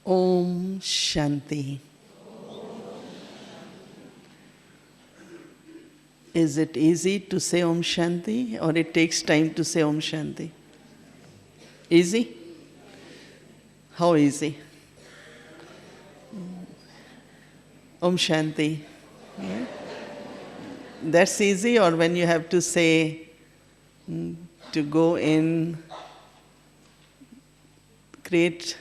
Om Shanti. Is it easy to say Om Shanti, or it takes time to say Om Shanti? Easy? How easy? Om Shanti. Yeah. That's easy, or when you have to say, to go in, create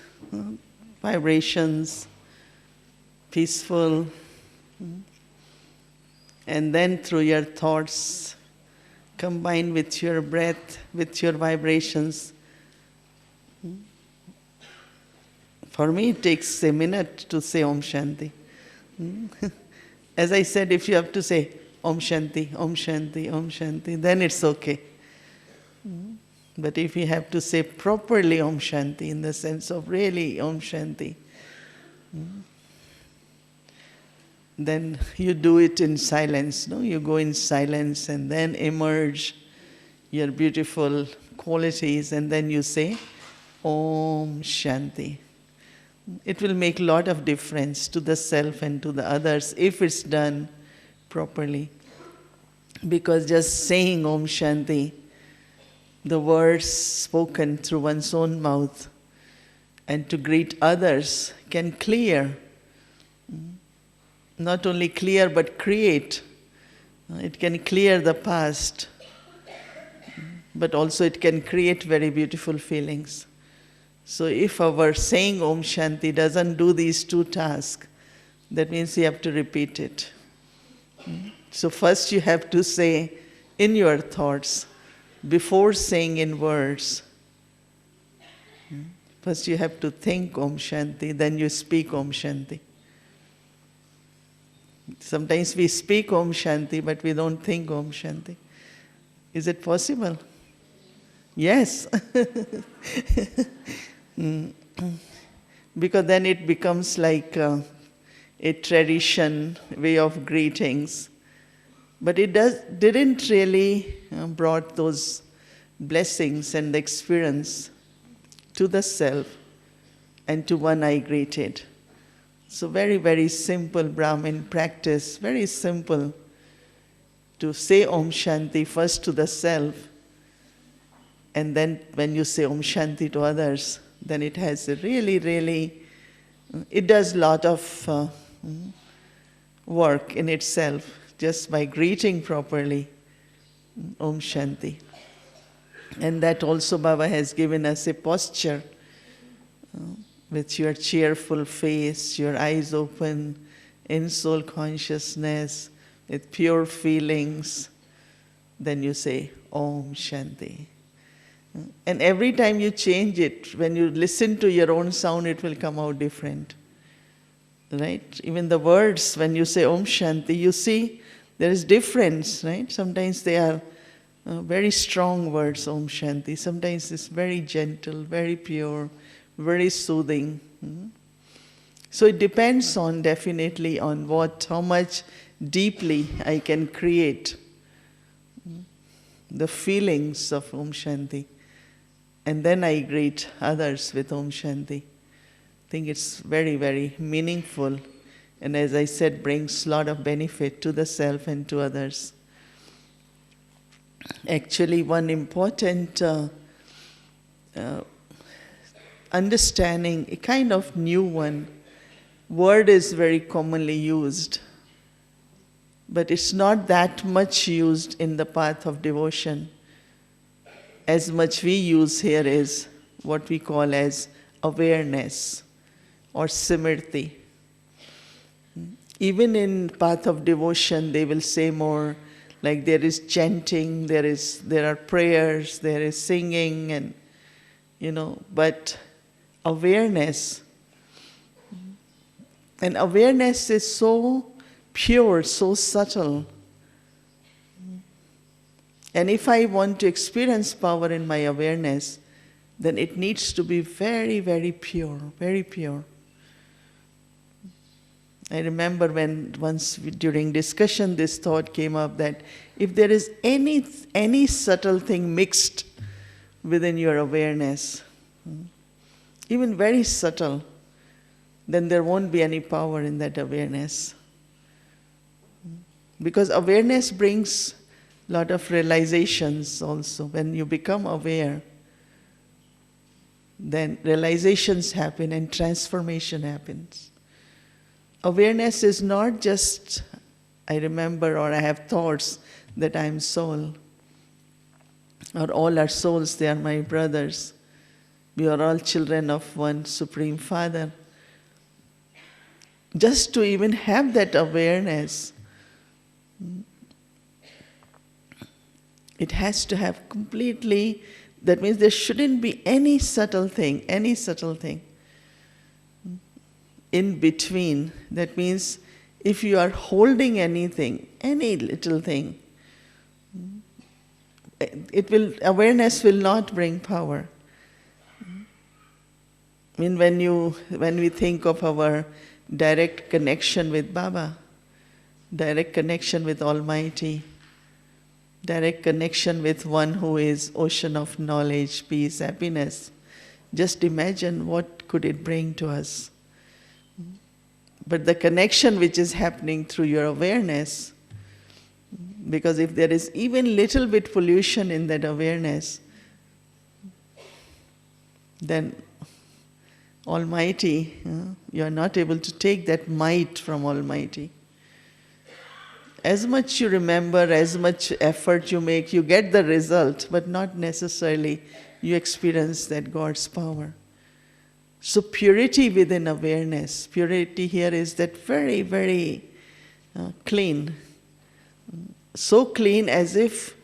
vibrations, peaceful, and then through your thoughts, combine with your breath, with your vibrations. For me, it takes a minute to say Om Shanti. As I said, if you have to say Om Shanti, Om Shanti, Om Shanti, then it's okay. But if you have to say properly Om Shanti, in the sense of really Om Shanti, then you do it in silence. No? You go in silence and then emerge your beautiful qualities, and then you say Om Shanti. It will make a lot of difference to the self and to the others if it's done properly. Because just saying Om Shanti, the words spoken through one's own mouth, and to greet others can clear, not only clear but create. It can clear the past, but also it can create very beautiful feelings. So if our saying Om Shanti doesn't do these two tasks, that means you have to repeat it. So first you have to say in your thoughts, before saying in words. First you have to think Om Shanti, then you speak Om Shanti. Sometimes we speak Om Shanti, but we don't think Om Shanti. Is it possible? Yes. Because then it becomes like a tradition, way of greetings. But it didn't really brought those blessings and experience to the self and to one I greeted. So very, very simple Brahmin practice, very simple to say Om Shanti first to the self, and then when you say Om Shanti to others, then it has a really, really, it does a lot of work in itself just by greeting properly Om Shanti. And that also Baba has given us a posture with your cheerful face, your eyes open, in soul consciousness, with pure feelings. Then you say Om Shanti. And every time you change it, when you listen to your own sound, it will come out different. Right? Even the words, when you say Om Shanti, you see there is difference, right? Sometimes they are very strong words, Om Shanti. Sometimes it's very gentle, very pure, very soothing. So it depends on, definitely, on how much deeply I can create the feelings of Om Shanti. And then I greet others with Om Shanti. I think it's very, very meaningful. And as I said, brings a lot of benefit to the self and to others. Actually, one important understanding, a kind of new one, word is very commonly used, but it's not that much used in the path of devotion. As much we use here is what we call as awareness or simriti. Even in path of devotion, they will say more like there is chanting, there are prayers, there is singing, and but awareness. And awareness is so pure, so subtle. And if I want to experience power in my awareness, then it needs to be very, very pure, very pure. I remember when once during discussion this thought came up that if there is any subtle thing mixed within your awareness, even very subtle, then there won't be any power in that awareness. Because awareness brings a lot of realizations also. When you become aware, then realizations happen and transformation happens. Awareness is not just, I remember or I have thoughts that I am soul, or all are souls, they are my brothers. We are all children of one Supreme Father. Just to even have that awareness, it has to have completely, that means there shouldn't be any subtle thing in between. That means if you are holding anything, any little thing, awareness will not bring power. I mean, when we think of our direct connection with Baba, direct connection with Almighty, direct connection with one who is ocean of knowledge, peace, happiness, just imagine what could it bring to us. But the connection which is happening through your awareness, because if there is even little bit pollution in that awareness, then Almighty, you are not able to take that might from Almighty. As much you remember, as much effort you make, you get the result, but not necessarily you experience that God's power. So purity within awareness, purity here is that very, very clean. So clean as if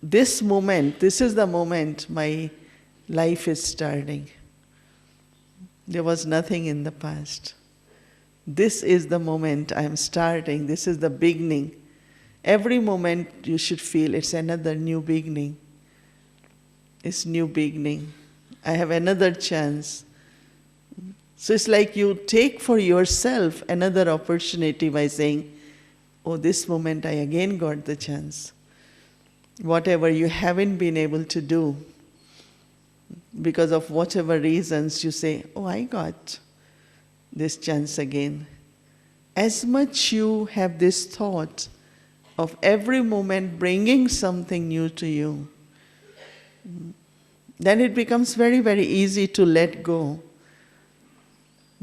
this is the moment my life is starting. There was nothing in the past. This is the moment I am starting. This is the beginning. Every moment you should feel it's another new beginning. It's new beginning. I have another chance. So it's like you take for yourself another opportunity by saying, oh, this moment I again got the chance. Whatever you haven't been able to do, because of whatever reasons, you say, oh, I got this chance again. As much you have this thought of every moment bringing something new to you, then it becomes very, very easy to let go.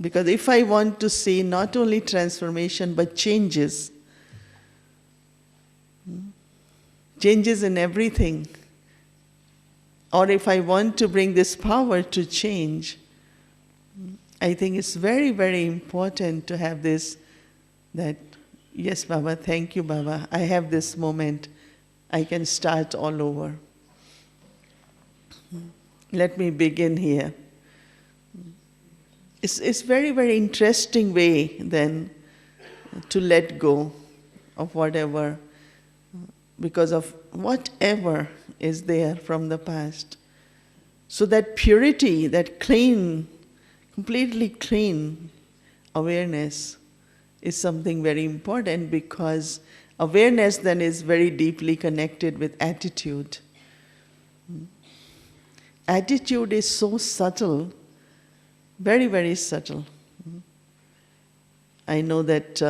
Because if I want to see not only transformation but changes in everything, or if I want to bring this power to change, I think it's very, very important to have this, that, yes, Baba, thank you, Baba, I have this moment, I can start all over. Let me begin here. It's very, very interesting way then to let go of whatever, because of whatever is there from the past. So that purity, that clean, completely clean awareness is something very important, because awareness then is very deeply connected with attitude. Attitude is so subtle, very, very subtle. I know that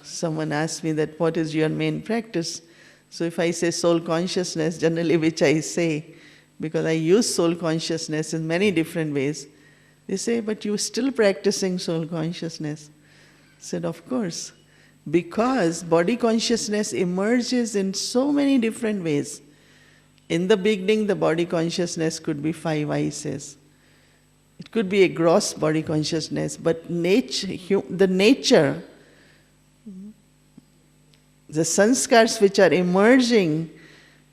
someone asked me that what is your main practice? So if I say soul consciousness, generally which I say, because I use soul consciousness in many different ways, they say, but you're still practicing soul consciousness. I said, of course, because body consciousness emerges in so many different ways. In the beginning, the body consciousness could be 5 eyes. It could be a gross body consciousness, but the nature, the sanskars which are emerging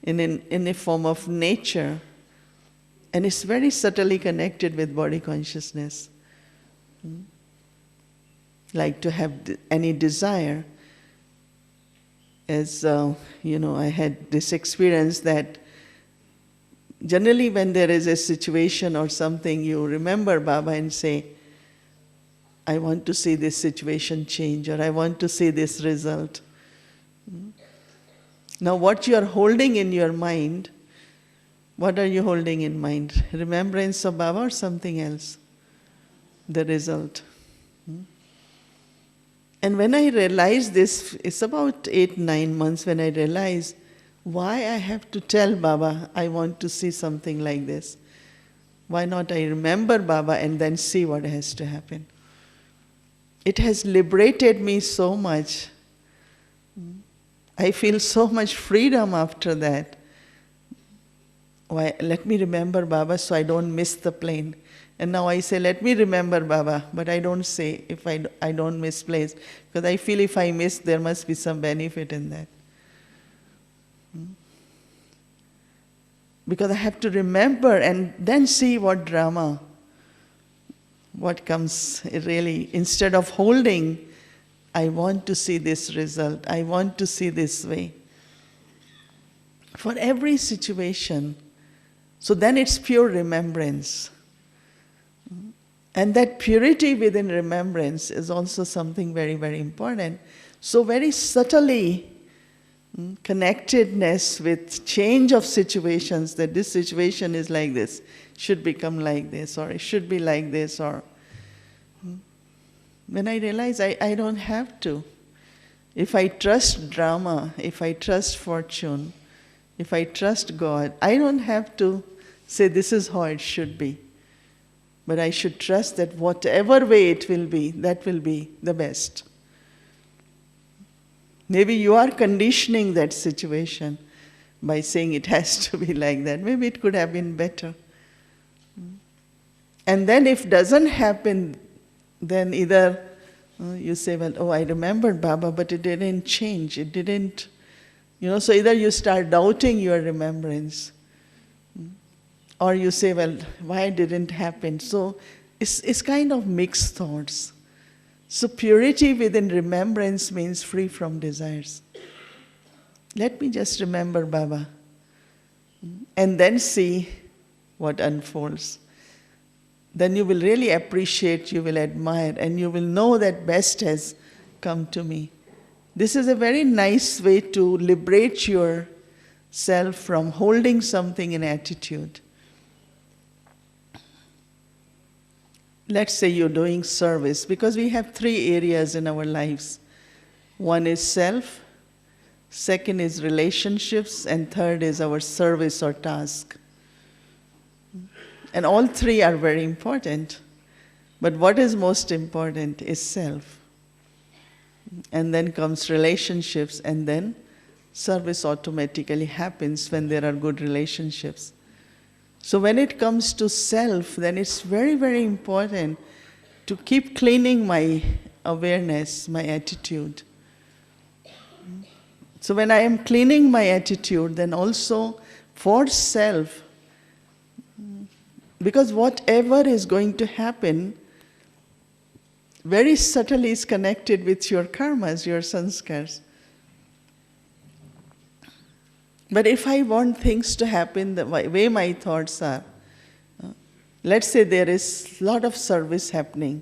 in a form of nature, and it's very subtly connected with body consciousness. Like to have any desire. As I had this experience that generally when there is a situation or something, you remember Baba and say, I want to see this situation change, or I want to see this result. Now what you are holding in your mind, what are you holding in mind? Remembrance of Baba or something else? The result. And when I realized this, it's about 8, 9 months when I realized why I have to tell Baba I want to see something like this. Why not I remember Baba and then see what has to happen? It has liberated me so much. I feel so much freedom after that. Why, let me remember Baba so I don't miss the plane. And now I say, let me remember Baba, but I don't say if I don't misplace, because I feel if I miss, there must be some benefit in that. Because I have to remember and then see what drama, what comes really. Instead of holding, I want to see this result, I want to see this way. For every situation. So then it's pure remembrance. And that purity within remembrance is also something very, very important. So very subtly, connectedness with change of situations, that this situation is like this, should become like this, or it should be like this, or when I realize I don't have to. If I trust drama, if I trust fortune, if I trust God, I don't have to say this is how it should be. But I should trust that whatever way it will be, that will be the best. Maybe you are conditioning that situation by saying it has to be like that. Maybe it could have been better. And then if it doesn't happen, then either you say, well, oh, I remembered Baba, but it didn't change. It didn't, so either you start doubting your remembrance, or you say, well, why didn't it happen? So it's kind of mixed thoughts. So purity within remembrance means free from desires. Let me just remember Baba, and then see what unfolds. Then you will really appreciate, you will admire, and you will know that best has come to me. This is a very nice way to liberate yourself from holding something in attitude. Let's say you're doing service, because we have 3 areas in our lives. One is self, second is relationships, and third is our service or task. And all 3 are very important. But what is most important is self. And then comes relationships, and then service automatically happens when there are good relationships. So when it comes to self, then it's very, very important to keep cleaning my awareness, my attitude. So when I am cleaning my attitude, then also for self, because whatever is going to happen very subtly is connected with your karmas, your sanskars. But if I want things to happen the way my thoughts are, let's say there is a lot of service happening.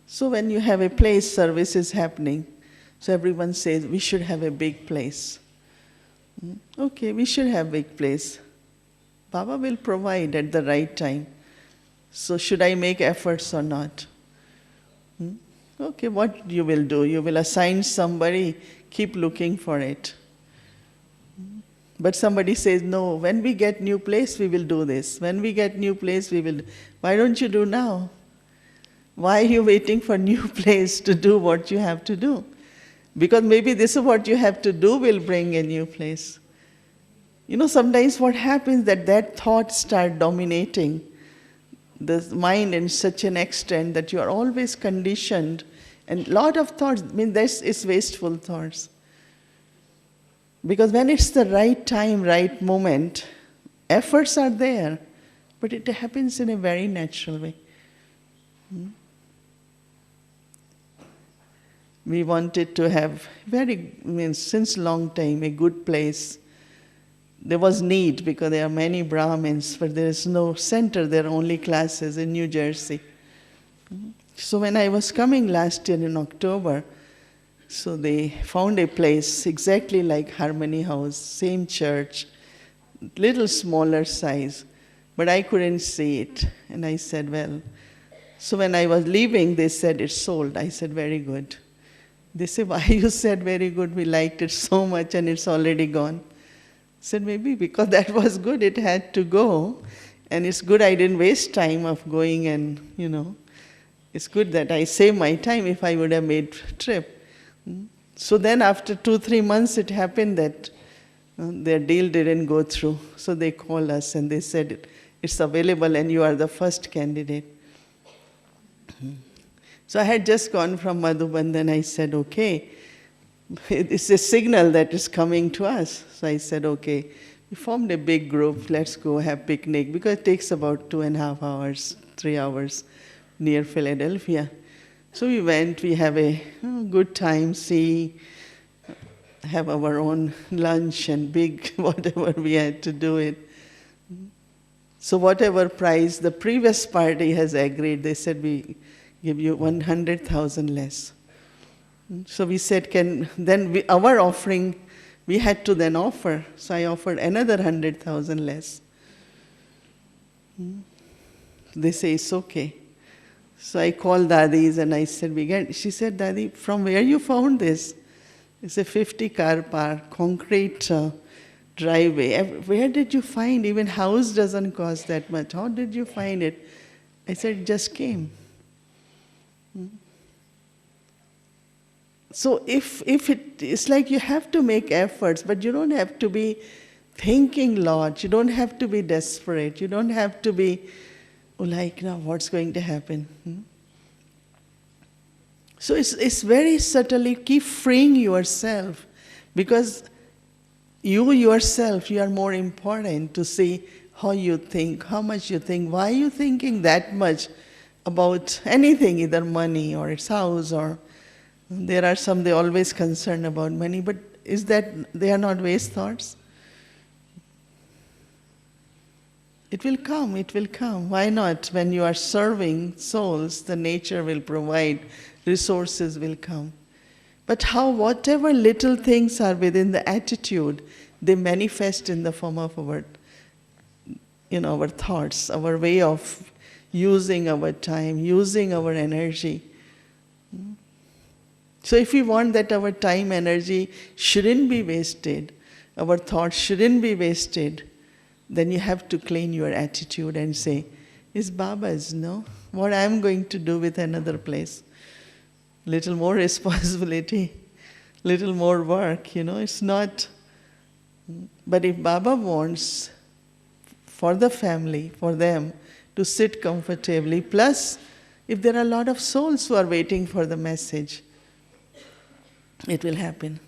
So when you have a place, service is happening. So everyone says, we should have a big place. Okay, we should have a big place. Baba will provide at the right time. So should I make efforts or not? Okay, what you will do? You will assign somebody, keep looking for it. But somebody says, no, when we get new place, we will do this. When we get new place, we will. Why don't you do now? Why are you waiting for new place to do what you have to do? Because maybe this is what you have to do will bring a new place. Sometimes what happens that thought start dominating the mind in such an extent that you are always conditioned. And a lot of thoughts, this is wasteful thoughts. Because when it's the right time, right moment, efforts are there, but it happens in a very natural way. We wanted to have since long time, a good place. There was need because there are many Brahmins, but there is no center, there are only classes in New Jersey. So when I was coming last year in October, so they found a place exactly like Harmony House, same church, little smaller size, but I couldn't see it. And I said, well, so when I was leaving, they said it's sold. I said, very good. They say, why you said very good, we liked it so much and it's already gone. I said, maybe because that was good, it had to go. And it's good I didn't waste time of going and, it's good that I saved my time if I would have made trip. So then after 2-3 months it happened that their deal didn't go through. So they called us and they said, it's available and you are the first candidate. So I had just gone from Madhuban, then I said, okay, it's a signal that is coming to us. So I said, okay, we formed a big group, let's go have picnic, because it takes about 2.5 hours, 3 hours near Philadelphia. So we went, we have a good time, have our own lunch and big whatever we had to do it. So whatever price the previous party has agreed, they said we give you 100,000 less. So we said, our offering, we had to then offer. So I offered another 100,000 less. They say, it's okay. So I called Dadi's and I said, she said, Dadi, from where you found this? It's a 50-car park, concrete driveway. Where did you find? Even house doesn't cost that much. How did you find it? I said, it just came. So if it's like you have to make efforts, but you don't have to be thinking a lot. You don't have to be desperate. You don't have to be like, now what's going to happen? So it's very subtly keep freeing yourself, because you yourself, you are more important to see how you think, how much you think, why are you thinking that much about anything, either money or its house, or there are some, they always concerned about money, but is that they are not waste thoughts? It will come, it will come. Why not? When you are serving souls, the nature will provide, resources will come. But whatever little things are within the attitude, they manifest in the form of our thoughts, our way of using our time, using our energy. So if we want that our time, energy shouldn't be wasted, our thoughts shouldn't be wasted, then you have to clean your attitude and say, it's Baba's, no? What I'm going to do with another place? Little more responsibility, little more work, it's not. But if Baba wants for the family, for them to sit comfortably, plus if there are a lot of souls who are waiting for the message, it will happen.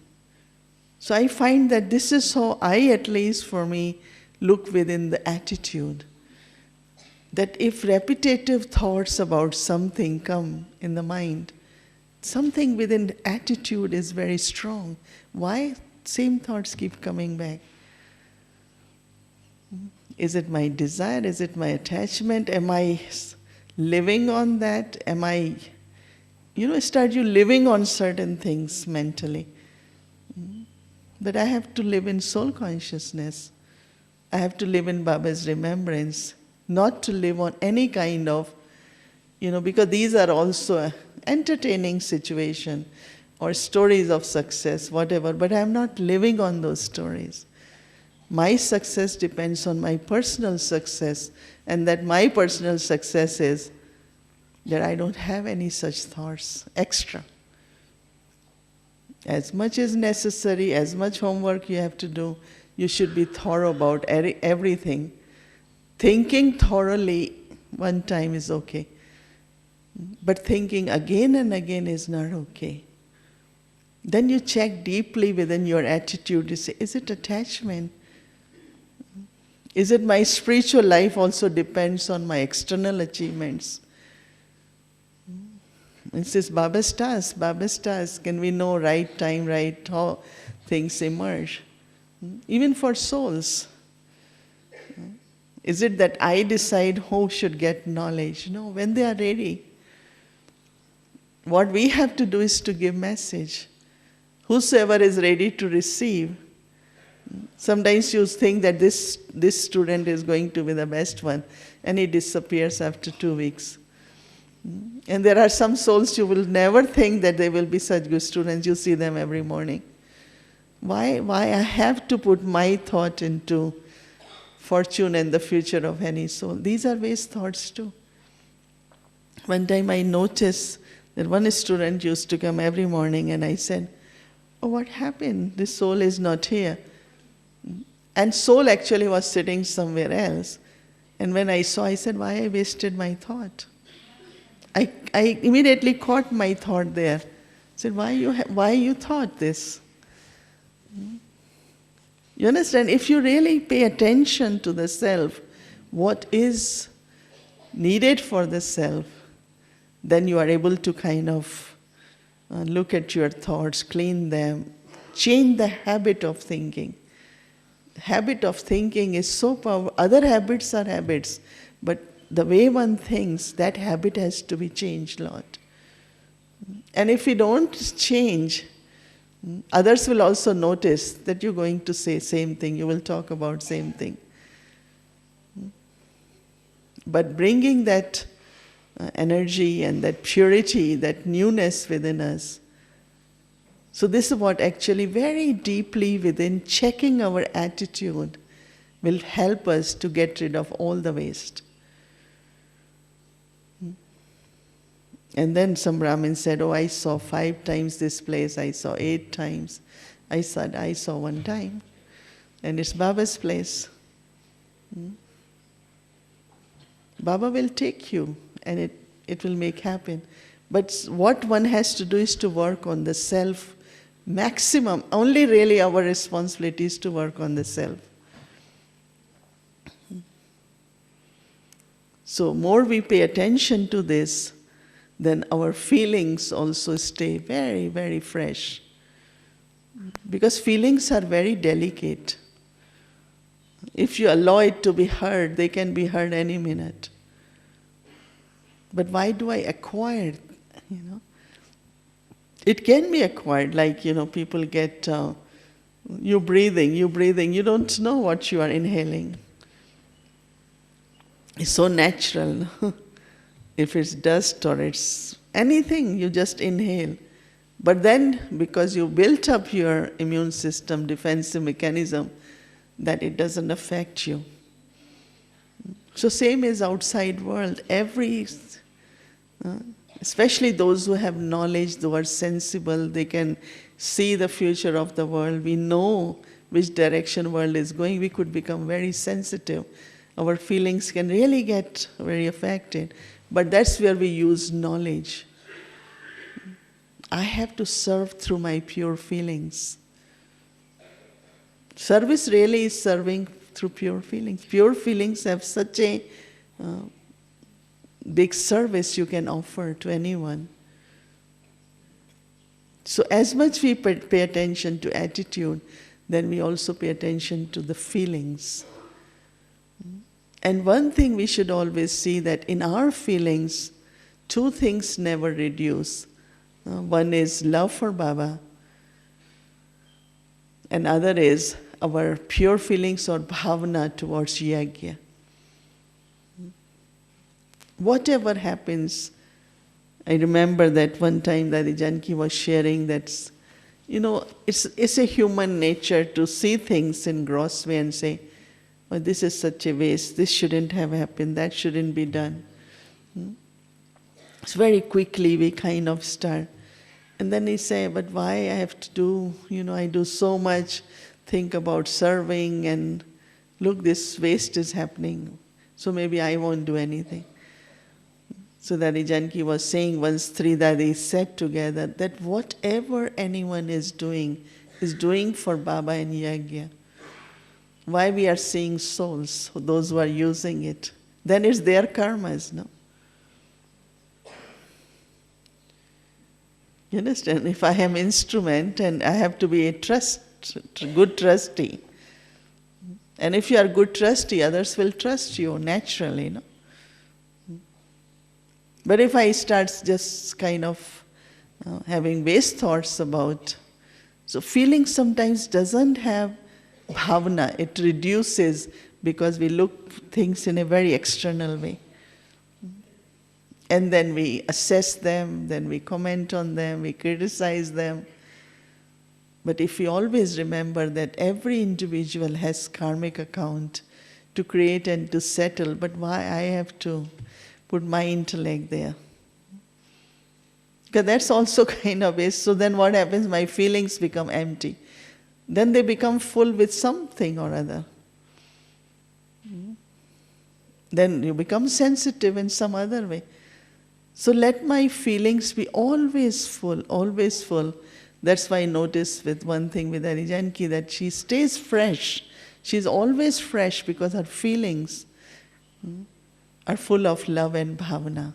So I find that this is how I, at least for me, look within the attitude. That if repetitive thoughts about something come in the mind, something within the attitude is very strong. Why same thoughts keep coming back? Is it my desire? Is it my attachment? Am I living on that? Am I, start you living on certain things mentally? That I have to live in soul consciousness. I have to live in Baba's remembrance, not to live on any kind of, because these are also entertaining situation or stories of success, whatever, but I'm not living on those stories. My success depends on my personal success, and that my personal success is that I don't have any such thoughts extra. As much as necessary, as much homework you have to do, you should be thorough about everything. Thinking thoroughly one time is okay. But thinking again and again is not okay. Then you check deeply within your attitude. You say, is it attachment? Is it my spiritual life also depends on my external achievements? This is Baba's task. Baba's task. Can we know right time, right how things emerge? Even for souls. Is it that I decide who should get knowledge? No, when they are ready. What we have to do is to give message. Whosoever is ready to receive. Sometimes you think that this student is going to be the best one, and he disappears after 2 weeks. And there are some souls you will never think that they will be such good students. You see them every morning. Why I have to put my thought into fortune and the future of any soul? These are waste thoughts too. One time I noticed that one student used to come every morning, and I said, "Oh, what happened? This soul is not here." And soul actually was sitting somewhere else. And when I saw, I said, "Why I wasted my thought?" I immediately caught my thought there. I said, why you thought this? You understand? If you really pay attention to the self, what is needed for the self, then you are able to kind of look at your thoughts, clean them, change the habit of thinking. Habit of thinking is so powerful. Other habits are habits, but the way one thinks, that habit has to be changed a lot. And if we don't change, others will also notice that you're going to say same thing, you will talk about same thing. But bringing that energy and that purity, that newness within us. So this is what actually very deeply within, checking our attitude will help us to get rid of all the waste. And then some Brahmin said, "Oh, I saw 5 times this place, I saw 8 times. I said, I saw 1 time. And it's Baba's place. Baba will take you and it will make happen. But what one has to do is to work on the self maximum. Only really our responsibility is to work on the self. So more we pay attention to this, then our feelings also stay very, very fresh. Because feelings are very delicate. If you allow it to be heard, they can be heard any minute. But why do I acquire, It can be acquired, like, people get, you're breathing, you don't know what you are inhaling. It's so natural. If it's dust or it's anything, you just inhale. But then, because you built up your immune system, defensive mechanism, that it doesn't affect you. So same is outside world. Especially those who have knowledge, who are sensible, they can see the future of the world. We know which direction world is going. We could become very sensitive. Our feelings can really get very affected. But that's where we use knowledge. I have to serve through my pure feelings. Service really is serving through pure feelings. Pure feelings have such a big service you can offer to anyone. So as much we pay attention to attitude, then we also pay attention to the feelings. And one thing we should always see, that in our feelings, 2 things never reduce. One is love for Baba, and other is our pure feelings or bhavana towards yajna. Whatever happens, I remember that one time Dadi Janki was sharing that, it's a human nature to see things in gross way and say, "Oh, this is such a waste, this shouldn't have happened, that shouldn't be done." So very quickly we kind of start. And then we say, "But why I have to do, I do so much, think about serving, and look, this waste is happening, so maybe I won't do anything." So Dadi Janki was saying, once 3 Dadis sat together, that whatever anyone is doing for Baba and yajna. Why we are seeing souls, those who are using it? Then it's their karmas, no? You understand? If I am instrument and I have to be a good trustee, and if you are good trustee, others will trust you naturally, no? But if I start just kind of having waste thoughts about, so feeling sometimes doesn't have bhavana, it reduces because we look things in a very external way. And then we assess them, then we comment on them, we criticize them. But if we always remember that every individual has karmic account to create and to settle, but why I have to put my intellect there? Because that's also kind of waste. So then what happens? My feelings become empty. Then they become full with something or other. Then you become sensitive in some other way. So let my feelings be always full, always full. That's why I notice with one thing with Arijanki that she stays fresh. She's always fresh because her feelings are full of love and bhavana.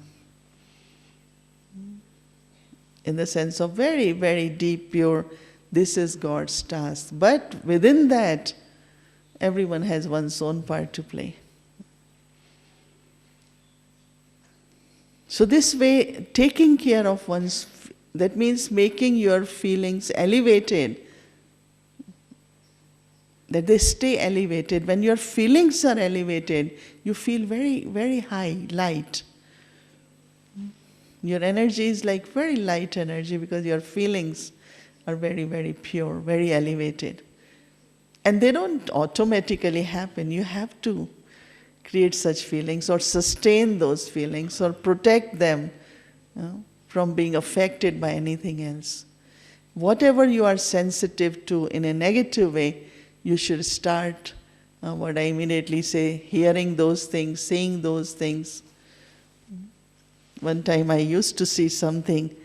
In the sense of very, very deep, pure, this is God's task. But within that, everyone has one's own part to play. So this way, taking care of one's, that means making your feelings elevated, that they stay elevated. When your feelings are elevated, you feel very, very high, light. Your energy is like very light energy because your feelings are very, very pure, very elevated. And they don't automatically happen. You have to create such feelings or sustain those feelings or protect them from being affected by anything else. Whatever you are sensitive to in a negative way, you should start, what I immediately say, hearing those things, seeing those things. One time I used to see something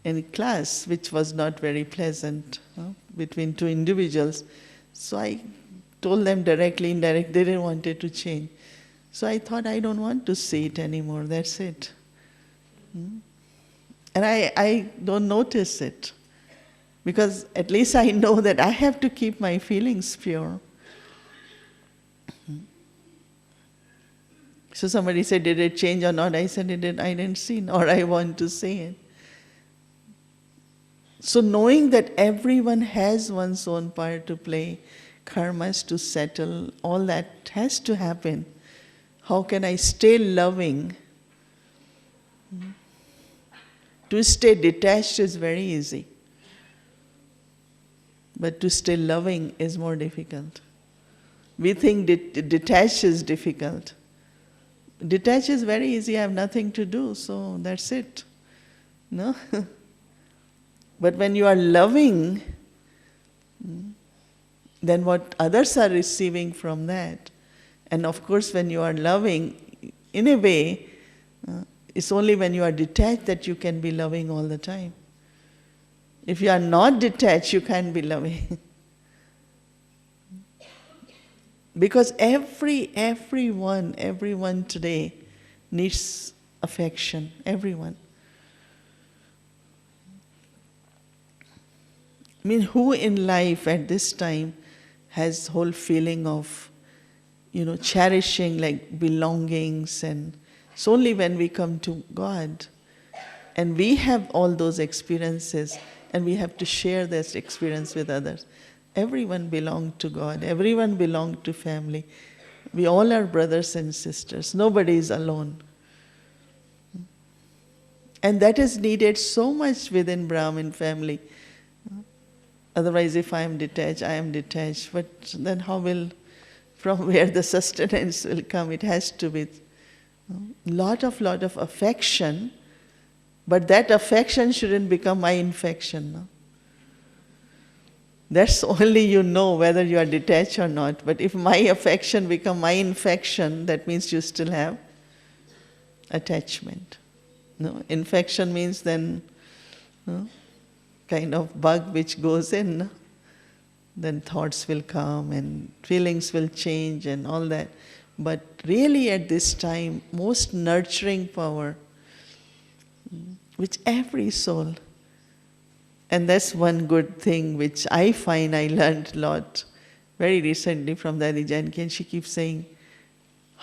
in class which was not very pleasant between two individuals. So I told them directly, indirectly, they didn't want it to change. So I thought, I don't want to see it anymore, that's it. And I don't notice it. Because at least I know that I have to keep my feelings pure. So somebody said, did it change or not? I said, I didn't see, nor I want to see it. So knowing that everyone has one's own part to play, karmas to settle, all that has to happen. How can I stay loving? To stay detached is very easy. But to stay loving is more difficult. We think detached is difficult. Detach is very easy, I have nothing to do, so that's it. No? But when you are loving, then what others are receiving from that. And of course, when you are loving, in a way, it's only when you are detached that you can be loving all the time. If you are not detached, you can't be loving. Because everyone today needs affection, everyone. I mean, who in life at this time has whole feeling of, cherishing like belongings, and it's only when we come to God and we have all those experiences and we have to share this experience with others. Everyone belongs to God. Everyone belongs to family. We all are brothers and sisters. Nobody is alone. And that is needed so much within Brahmin family. Otherwise, if I am detached, I am detached. But then from where the sustenance will come? It has to be lot of affection. But that affection shouldn't become my infection. No? That's only you know whether you are detached or not. But if my affection become my infection, that means you still have attachment. No? Infection means then kind of bug which goes in. No? Then thoughts will come and feelings will change and all that. But really at this time, most nurturing power, which every soul, and that's one good thing which I find I learned a lot very recently from Dadi Janki, and she keeps saying,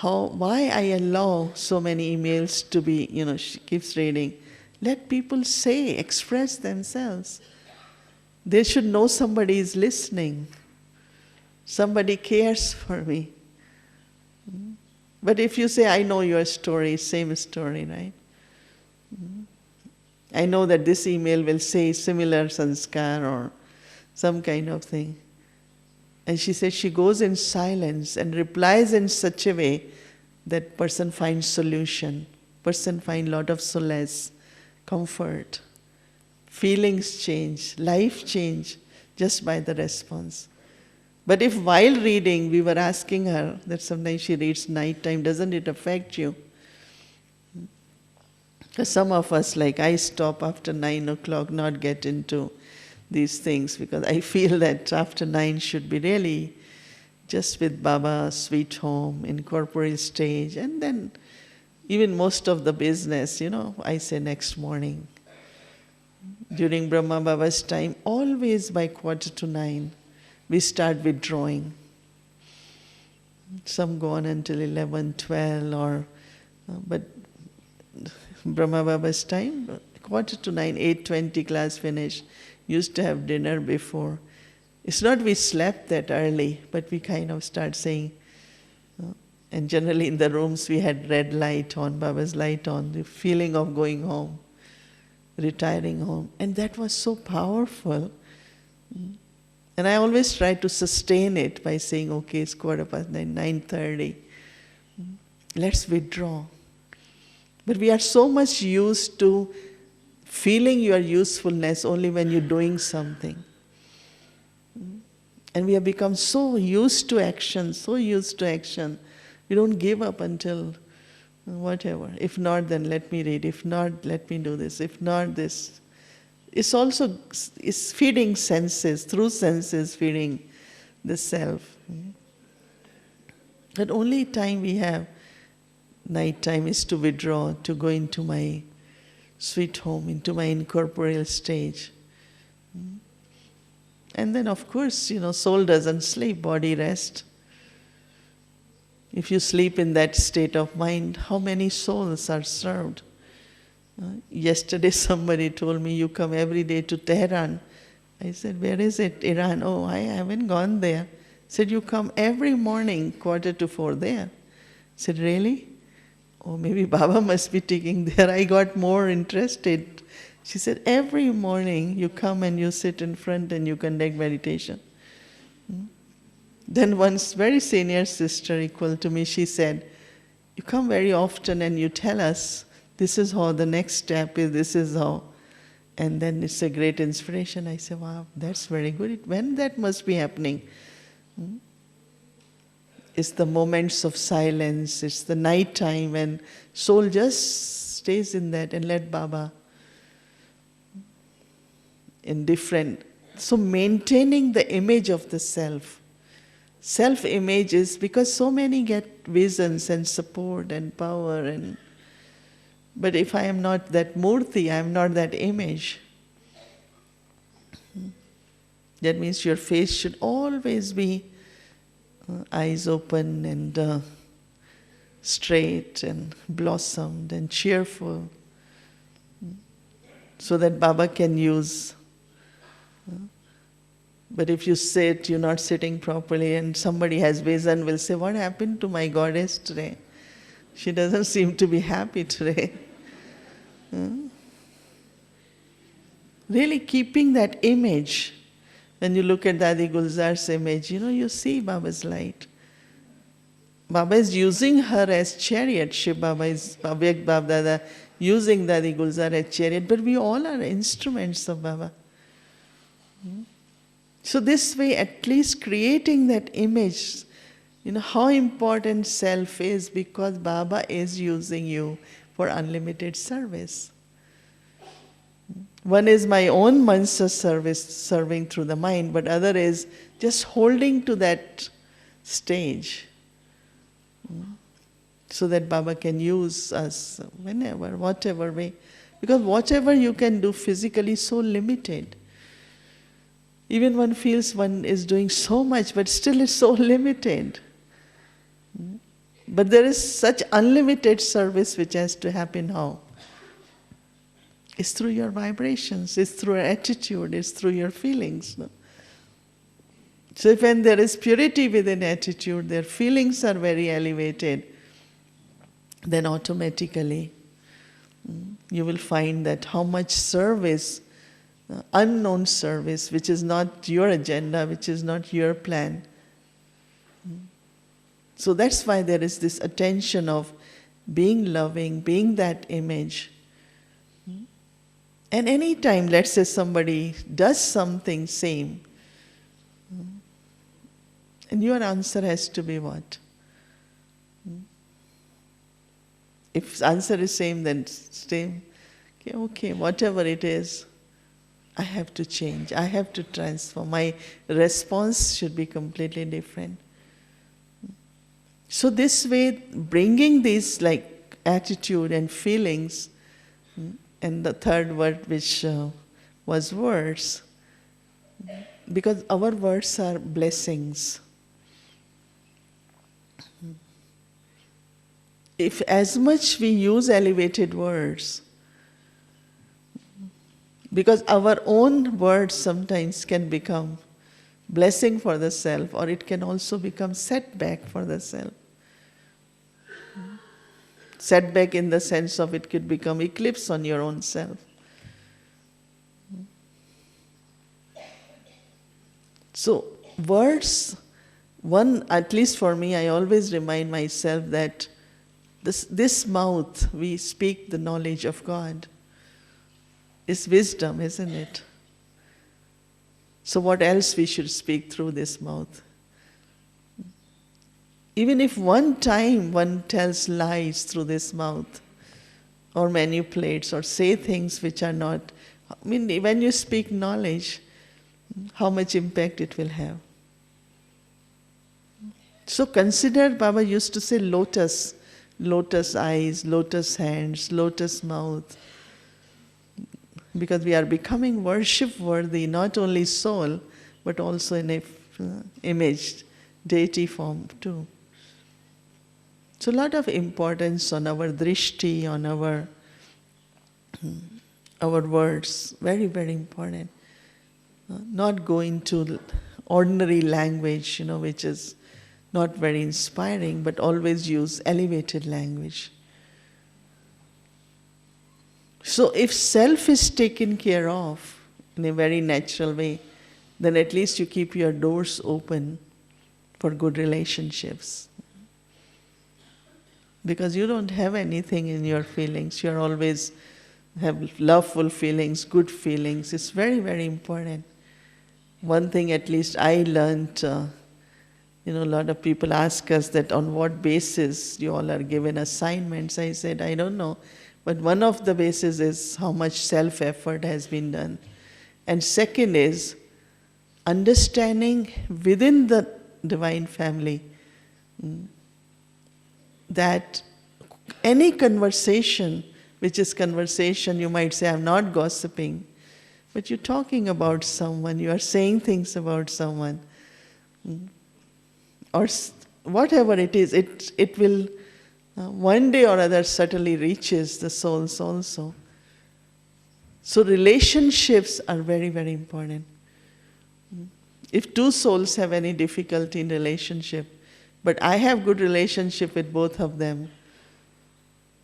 why I allow so many emails to be, she keeps reading, let people say, express themselves. They should know somebody is listening. Somebody cares for me. But if you say, I know your story, same story, right? I know that this email will say similar sanskar or some kind of thing. And she said she goes in silence and replies in such a way that person finds solution, person finds lot of solace, comfort, feelings change, life change just by the response. But if while reading we were asking her that sometimes she reads night time, doesn't it affect you? Because some of us, like I stop after 9 o'clock, not get into these things because I feel that after 9 should be really just with Baba, sweet home, in corporeal stage, and then even most of the business, I say next morning. During Brahma Baba's time, always by 8:45, we start withdrawing. Some go on until 11, 12, but Brahma Baba's time, 8:45, 8:20 class finish. Used to have dinner before. It's not we slept that early, but we kind of start saying, and generally in the rooms we had red light on, Baba's light on, the feeling of going home, retiring home. And that was so powerful. And I always try to sustain it by saying, okay, it's 9:15, 9:30. Let's withdraw. But we are so much used to feeling your usefulness only when you're doing something. And we have become so used to action, we don't give up until whatever. If not, then let me read. If not, let me do this. If not, this. It's feeding senses, through senses feeding the self. The only time we have, night time, is to withdraw, to go into my sweet home, into my incorporeal stage. And then of course, soul doesn't sleep, body rests. If you sleep in that state of mind, how many souls are served? Yesterday somebody told me, you come every day to Tehran. I said, where is it? Iran. Oh, I haven't gone there. I said, you come every morning, 3:45 there. I said, really? Oh, maybe Baba must be taking there. I got more interested. She said, every morning you come and you sit in front and you conduct meditation. Then once very senior sister equal to me, she said, you come very often and you tell us, this is how the next step is, this is how. And then it's a great inspiration. I said, wow, that's very good. When that must be happening? It's the moments of silence, it's the night time when soul just stays in that and let Baba in different. So maintaining the image of the self. Self-image is because so many get visions and support and power. But if I am not that murti, I am not that image. That means your face should always be eyes open and straight and blossomed and cheerful, so that Baba can use. But if you sit, you're not sitting properly, and somebody has vision, will say, what happened to my goddess today? She doesn't seem to be happy today. Really keeping that image. When you look at Dadi Gulzar's image, you see Baba's light. Baba is using her as chariot. Shiv Baba is, Abhyakt Bab Dada, using Dadi Gulzar as chariot, but we all are instruments of Baba. So this way, at least creating that image, how important self is, because Baba is using you for unlimited service. One is my own mansa service, serving through the mind, but other is just holding to that stage so that Baba can use us whenever, whatever way. Because whatever you can do physically is so limited. Even one feels one is doing so much, but still it's so limited. But there is such unlimited service which has to happen how? It's through your vibrations, it's through your attitude, it's through your feelings. No? So when there is purity within attitude, their feelings are very elevated, then automatically you will find that how much service, unknown service, which is not your agenda, which is not your plan. So that's why there is this attention of being loving, being that image. And any time, let's say somebody does something same, and your answer has to be what? If the answer is same, then same. Okay, whatever it is, I have to change. I have to transform. My response should be completely different. So this way, bringing these like attitude and feelings, and the third word which was words, because our words are blessings. If as much we use elevated words, because our own words sometimes can become blessing for the self, or it can also become setback for the self. Setback in the sense of it could become eclipse on your own self. So words, one, at least for me, I always remind myself that this mouth, we speak the knowledge of God. It's wisdom, isn't it? So what else we should speak through this mouth? Even if one time one tells lies through this mouth, or manipulates, or say things which are not, I mean, when you speak knowledge, how much impact it will have. So consider, Baba used to say lotus eyes, lotus hands, lotus mouth, because we are becoming worship worthy, not only soul, but also in a image, deity form too. So a lot of importance on our drishti, on our words, very, very important. Not going to ordinary language, which is not very inspiring, but always use elevated language. So if self is taken care of in a very natural way, then at least you keep your doors open for good relationships. Because you don't have anything in your feelings. You always have loveful feelings, good feelings. It's very, very important. One thing at least I learned, a lot of people ask us that on what basis you all are given assignments. I said, I don't know. But one of the bases is how much self-effort has been done. And second is understanding within the divine family that any conversation, which is conversation, you might say, I'm not gossiping, but you're talking about someone, you are saying things about someone, or whatever it is, it will one day or other certainly reaches the souls also. So relationships are very, very important. If two souls have any difficulty in relationship, but I have good relationship with both of them,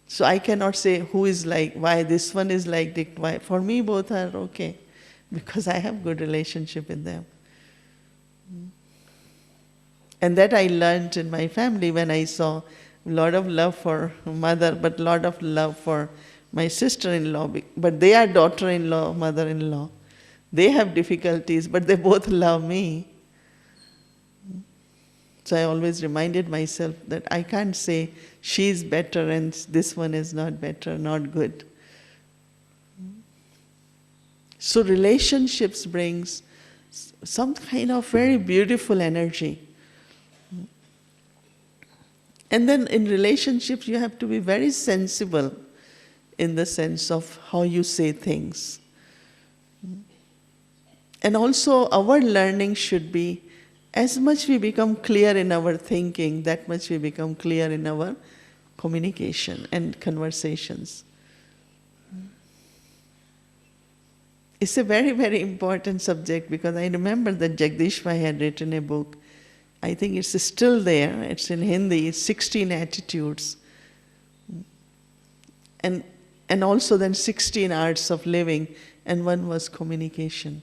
so I cannot say who is like, why this one is like, why. For me both are okay, because I have good relationship with them. And that I learned in my family when I saw a lot of love for mother, but a lot of love for my sister-in-law, but they are daughter-in-law, mother-in-law. They have difficulties, but they both love me. So I always reminded myself that I can't say she's better and this one is not better, not good. So relationships brings some kind of very beautiful energy. And then in relationships you have to be very sensible in the sense of how you say things. And also our learning should be, as much we become clear in our thinking, that much we become clear in our communication and conversations. It's a very, very important subject, because I remember that Jagdish Bhai had written a book. I think it's still there. It's in Hindi. It's 16 attitudes. And and also then 16 arts of living, and one was communication.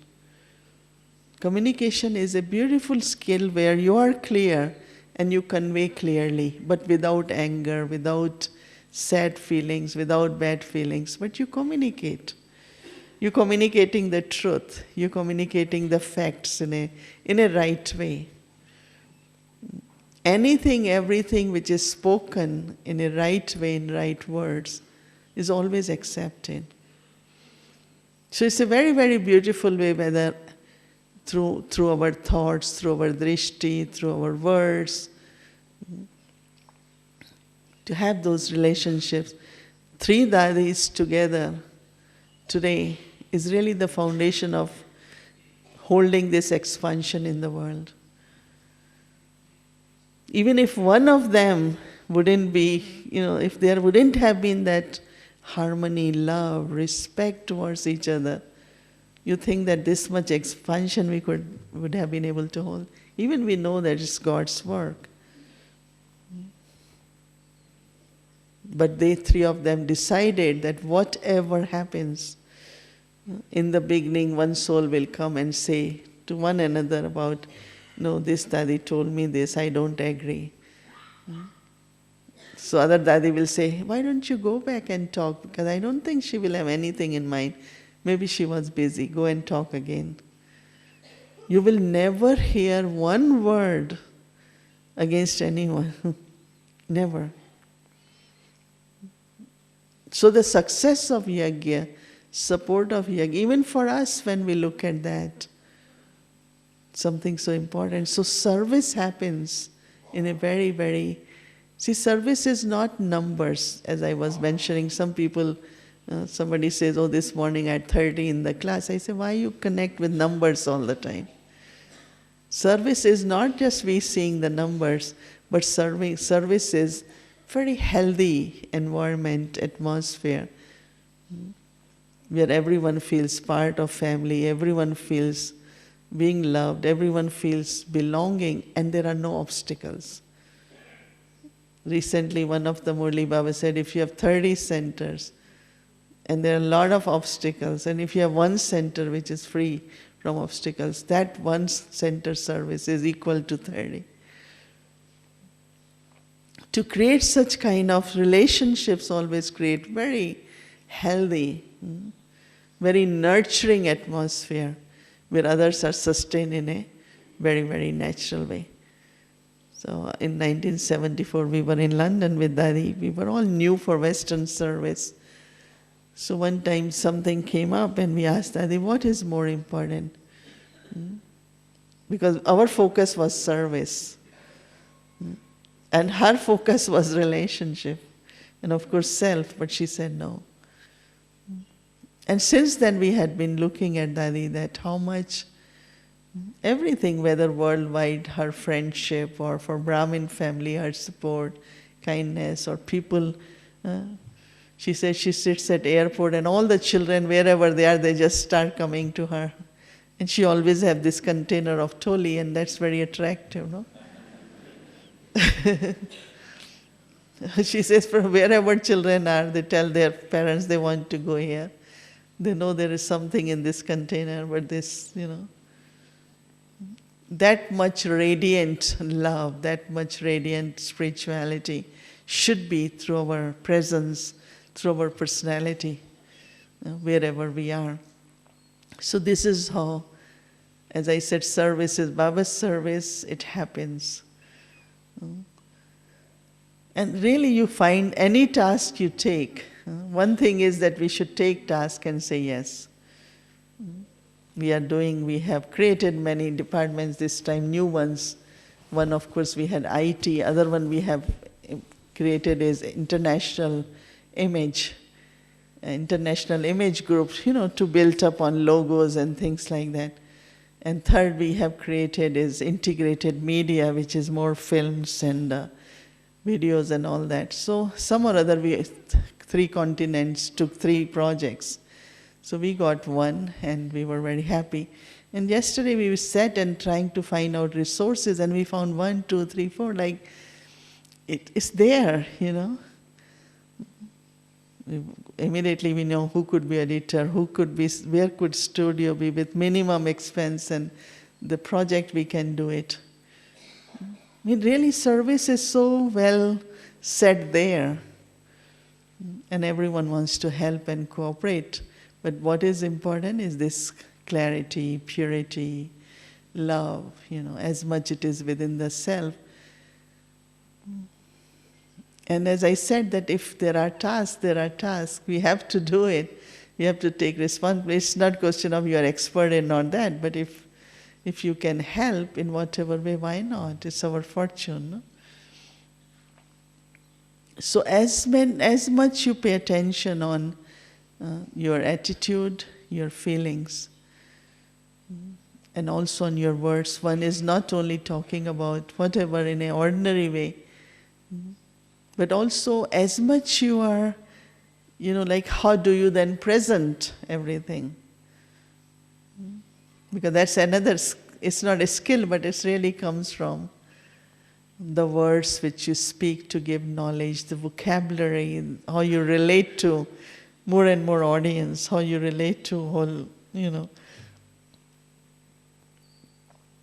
Communication is a beautiful skill where you are clear and you convey clearly, but without anger, without sad feelings, without bad feelings, but you communicate. You're communicating the truth. You're communicating the facts in a right way. Anything, everything which is spoken in a right way, in right words, is always accepted. So it's a very, very beautiful way, whether through our thoughts, through our drishti, through our words, to have those relationships. Three dadis together today is really the foundation of holding this expansion in the world. Even if one of them wouldn't be, if there wouldn't have been that harmony, love, respect towards each other, you think that this much expansion we would have been able to hold? Even we know that it's God's work. But they, three of them, decided that whatever happens, in the beginning, one soul will come and say to one another about, no, this Dadi told me this, I don't agree. So other Dadi will say, why don't you go back and talk? Because I don't think she will have anything in mind. Maybe she was busy. Go and talk again. You will never hear one word against anyone. Never. So the success of yajna, support of yajna, even for us when we look at that, something so important. So service happens in a very, very... See, service is not numbers, as I was mentioning. Some people, somebody says, oh, this morning I had 30 in the class. I say, why you connect with numbers all the time? Service is not just we seeing the numbers, but service is very healthy environment, atmosphere, where everyone feels part of family, everyone feels being loved, everyone feels belonging, and there are no obstacles. Recently, one of the Murli Baba said, if you have 30 centers, and there are a lot of obstacles, and if you have one center which is free from obstacles, that one center service is equal to 30. To create such kind of relationships always create very healthy, very nurturing atmosphere where others are sustained in a very, very natural way. So in 1974 we were in London with Dadi. We were all new for Western service. So one time something came up and we asked Dadi, what is more important? Because our focus was service. And her focus was relationship. And of course self, but she said no. And since then we had been looking at Dadi that how much everything, whether worldwide, her friendship, or for Brahmin family, her support, kindness, or people. She says she sits at airport and all the children, wherever they are, they just start coming to her. And she always have this container of toli, and that's very attractive, no? She says from wherever children are, they tell their parents they want to go here. They know there is something in this container, but this, that much radiant love, that much radiant spirituality should be through our presence, through our personality, wherever we are. So this is how, as I said, service is Baba's service, it happens. And really you find any task you take, one thing is that we should take task and say yes. We have created many departments this time, new ones. One, of course, we had IT. Other one we have created is international image groups, to build up on logos and things like that. And third we have created is integrated media, which is more films and videos and all that. So some or other, 3 continents took 3 projects. So we got one and we were very happy. And yesterday we sat and trying to find out resources, and we found 1, 2, 3, 4, like it's there, Immediately we know who could be editor, who could be, where could studio be with minimum expense, and the project we can do it. I mean, really service is so well set there, and everyone wants to help and cooperate. But what is important is this clarity, purity, love, as much it is within the self. And as I said, that if there are tasks, there are tasks. We have to do it. We have to take responsibility. It's not a question of you're expert in or that, but if you can help in whatever way, why not? It's our fortune. No? So as much you pay attention on your attitude, your feelings, and also on your words. One is not only talking about whatever in an ordinary way, but also as much you are, like how do you then present everything? Because that's another, it's not a skill, but it really comes from the words which you speak to give knowledge, the vocabulary, how you relate to more and more audience, how you relate to whole,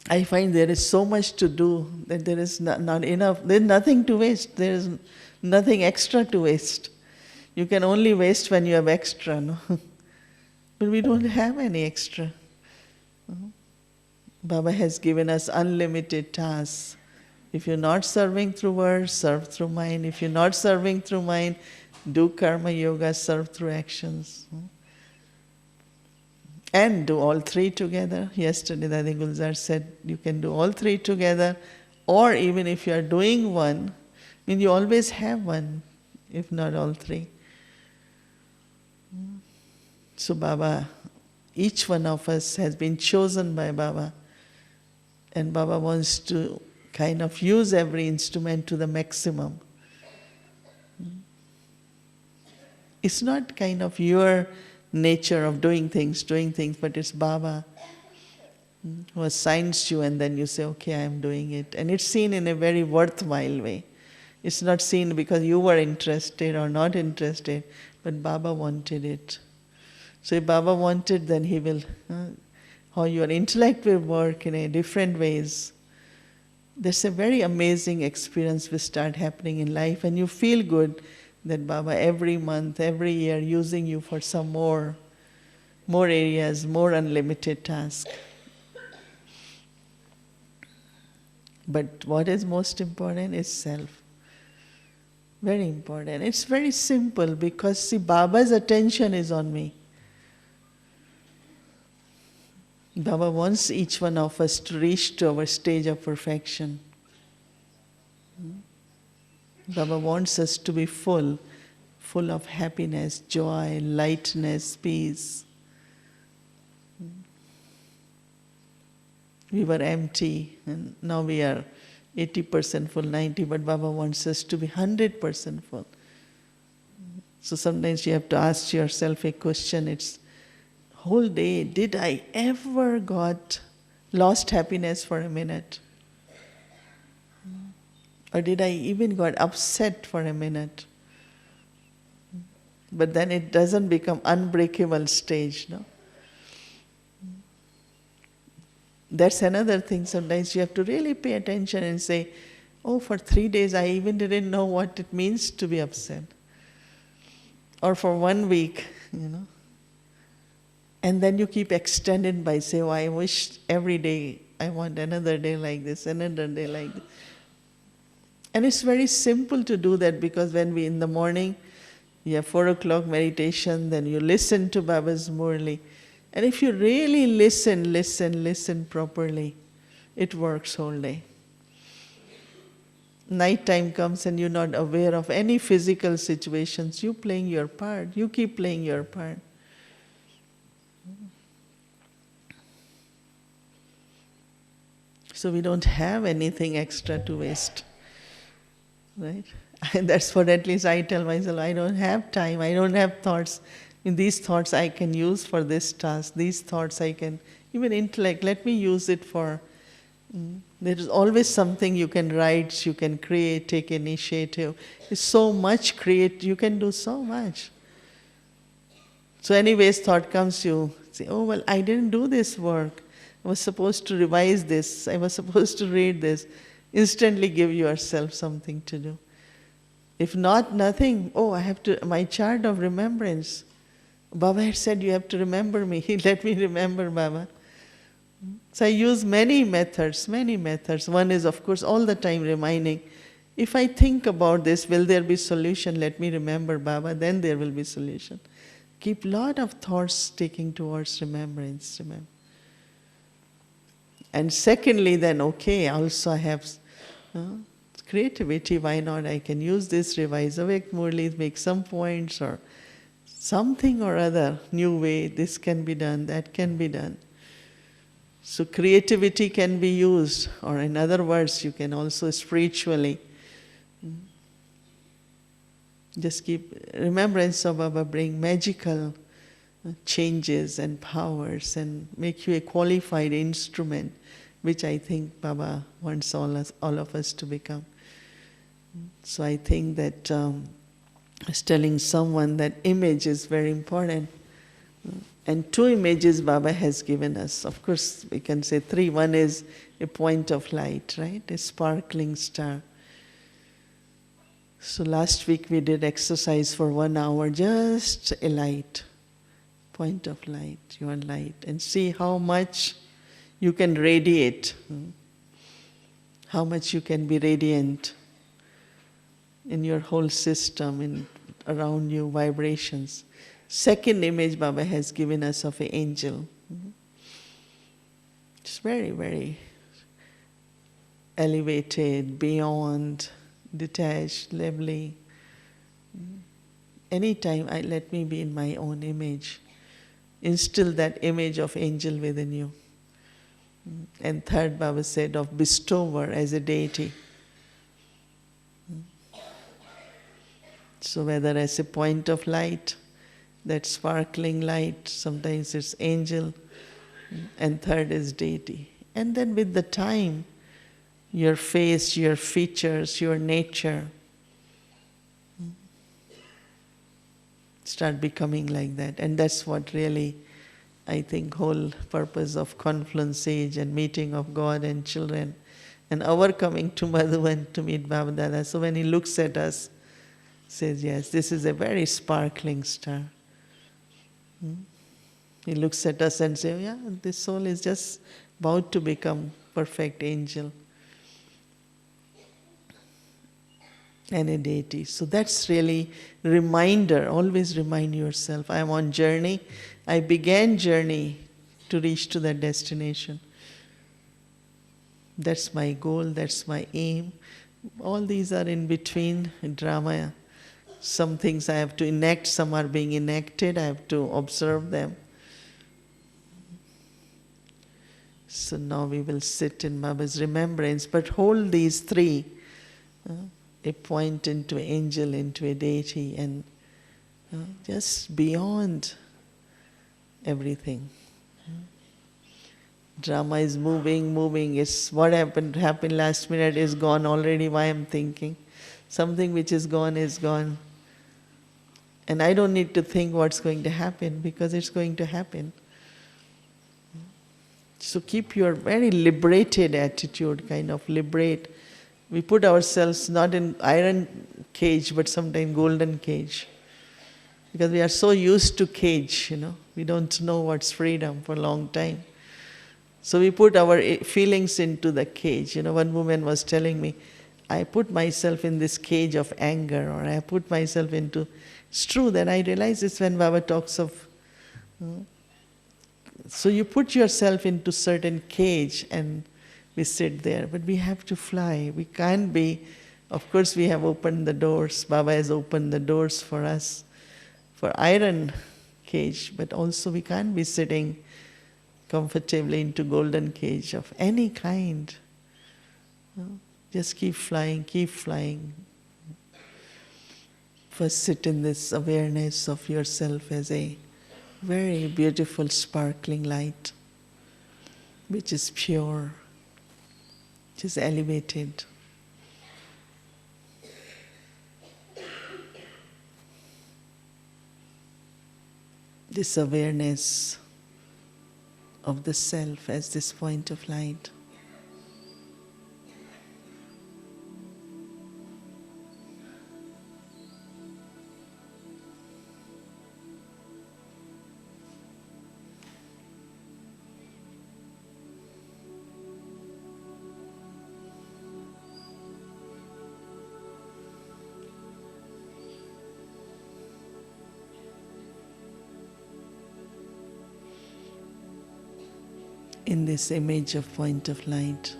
I find there is so much to do that there is not enough, there's nothing to waste, there is nothing extra to waste. You can only waste when you have extra, no? But we don't have any extra. Baba has given us unlimited tasks. If you're not serving through words, serve through mind. If you're not serving through mind, do karma yoga, serve through actions. And do all three together. Yesterday, Dadi Gulzar said you can do all three together, or even if you are doing one, you always have one, if not all three. So Baba, each one of us has been chosen by Baba, and Baba wants to kind of use every instrument to the maximum. It's not kind of your nature of doing things, but it's Baba who assigns you, and then you say, okay, I am doing it. And it's seen in a very worthwhile way. It's not seen because you were interested or not interested, but Baba wanted it. So if Baba wanted, then he will, how your intellect will work in a different ways. There's a very amazing experience will start happening in life, and you feel good that Baba every month, every year using you for some more areas, more unlimited tasks. But what is most important is self. Very important. It's very simple because see, Baba's attention is on me. Baba wants each one of us to reach to our stage of perfection. Baba wants us to be full of happiness, joy, lightness, peace. We were empty and now we are 80% full, 90%, but Baba wants us to be 100% full. So sometimes you have to ask yourself a question, it's whole day, did I ever lost happiness for a minute? Or did I even got upset for a minute? But then it doesn't become unbreakable stage, no? That's another thing. Sometimes you have to really pay attention and say, oh, for 3 days I even didn't know what it means to be upset. Or for 1 week, And then you keep extending by saying, oh, I wish every day I want another day like this, another day like this. And it's very simple to do that because when we in the morning, you have 4 o'clock meditation, then you listen to Baba's Murli. And if you really listen properly, it works whole day. Night time comes and you're not aware of any physical situations. You playing your part. You keep playing your part. So we don't have anything extra to waste. Right? And that's what at least I tell myself, I don't have time, I don't have thoughts. In these thoughts I can use for this task, these thoughts I can, even intellect, let me use it for, there is always something you can write, you can create, take initiative. It's so much you can do so much. So anyways, thought comes, you say, oh, well, I didn't do this work. I was supposed to revise this. I was supposed to read this. Instantly give yourself something to do. If not, nothing. Oh, I have to, my chart of remembrance. Baba had said, you have to remember me. Let me remember Baba. So I use many methods, many methods. One is, of course, all the time reminding, if I think about this, will there be solution? Let me remember Baba, then there will be solution. Keep lot of thoughts taking towards remembrance. And secondly, then, okay, also I have creativity. Why not? I can use this, revise awake Murli, make some points or something or other, new way, this can be done, that can be done. So creativity can be used, or in other words, you can also spiritually just keep remembrance of Baba, bring magical changes and powers and make you a qualified instrument, which I think Baba wants all of us to become. So I think that I was telling someone that image is very important. And 2 images Baba has given us. Of course, we can say 3. One is a point of light, right? A sparkling star. So last week we did exercise for 1 hour, just a light, point of light, your light, and see how much you can radiate, how much you can be radiant in your whole system, in around you, vibrations. Second image Baba has given us of an angel. It's very, very elevated, beyond, detached, lovely. Anytime let me be in my own image. Instill that image of angel within you. And third, Baba said of bestower as a deity. So whether as a point of light, that sparkling light, sometimes it's angel, and third is deity. And then with the time, your face, your features, your nature start becoming like that. And that's what really, I think, whole purpose of Confluence Age and meeting of God and children, and our coming to Madhuvan to meet Baba Dada. So when he looks at us, says, yes, this is a very sparkling star. He looks at us and says, yeah, this soul is just about to become perfect angel and a deity. So that's really reminder, always remind yourself, I am on journey. I began journey to reach to that destination. That's my goal, that's my aim. All these are in between drama. Some things I have to enact, some are being enacted, I have to observe them. So now we will sit in Baba's remembrance, but hold these 3, a point into an angel, into a deity, and just beyond everything. Drama is moving, it's what happened last minute is gone already, why I'm thinking. Something which is gone is gone. And I don't need to think what's going to happen, because it's going to happen. So keep your very liberated attitude, kind of liberate. We put ourselves not in iron cage, but sometimes golden cage. Because we are so used to cage, we don't know what's freedom for a long time. So we put our feelings into the cage. One woman was telling me, I put myself in this cage of anger, or I put myself into... It's true that I realize it's when Baba talks of... So you put yourself into certain cage and we sit there, but we have to fly. We can't be... Of course we have opened the doors. Baba has opened the doors for us, for iron cage, but also we can't be sitting comfortably into golden cage of any kind. Just keep flying, keep flying. First sit in this awareness of yourself as a very beautiful sparkling light, which is pure, which is elevated. this awareness of the self as this point of light. In this image of point of light,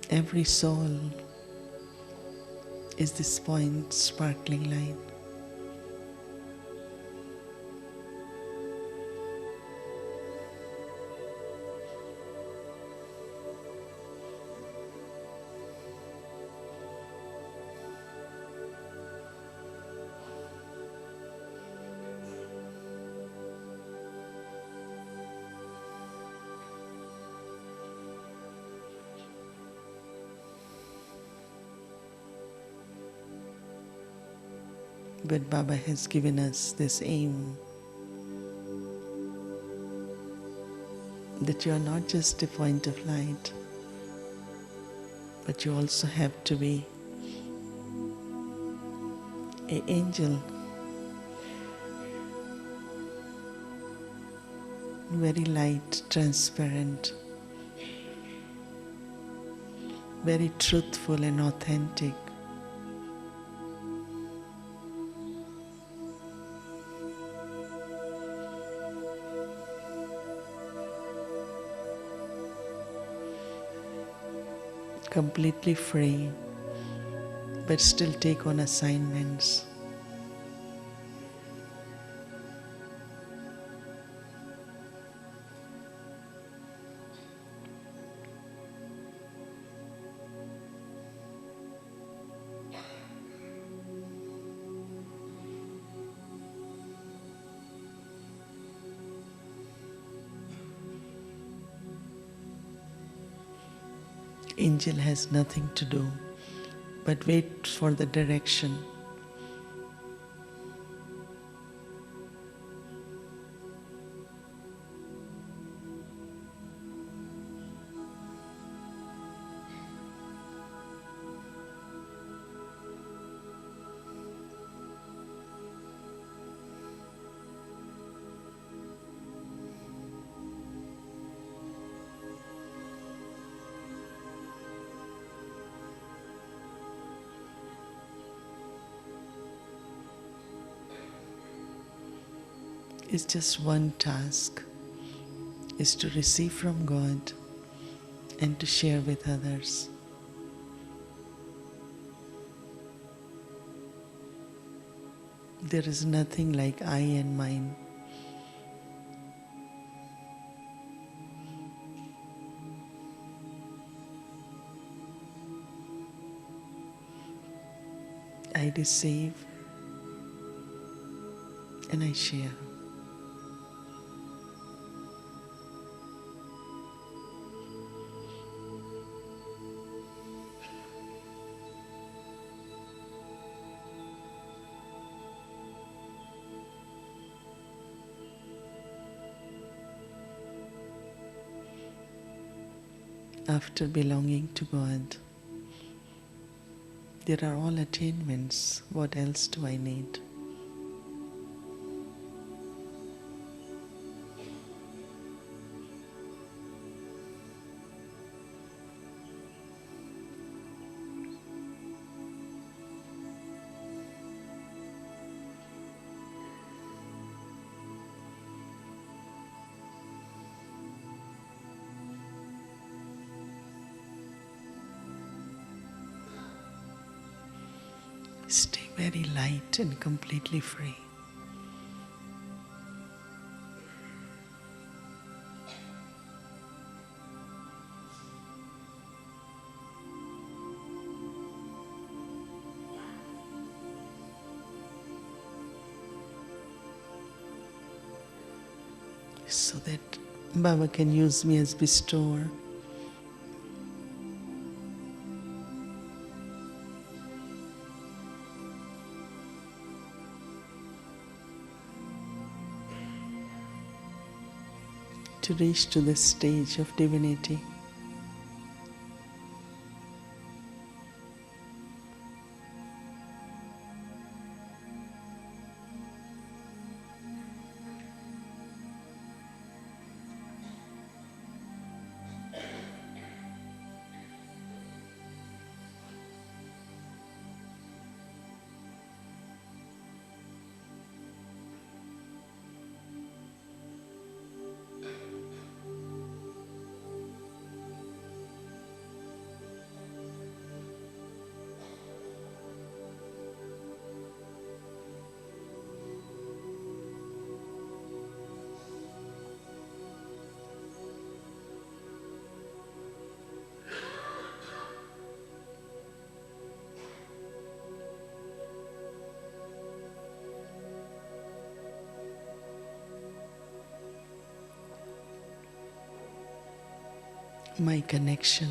every soul is this point, sparkling light. But Baba has given us this aim that you are not just a point of light, but you also have to be an angel, very light, transparent, very truthful and authentic. Completely free, but still take on assignments. Angel has nothing to do but wait for the direction. It's just one task, is to receive from God and to share with others. There is nothing like I and mine. I receive and I share. After belonging to God, there are all attainments. What else do I need? Stay very light and completely free. So that Baba can use me as bestower. to reach to this stage of divinity. My connection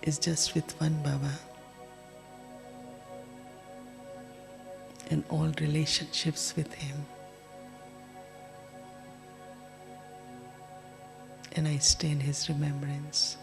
is just with one Baba, and all relationships with Him. And I stay in His remembrance.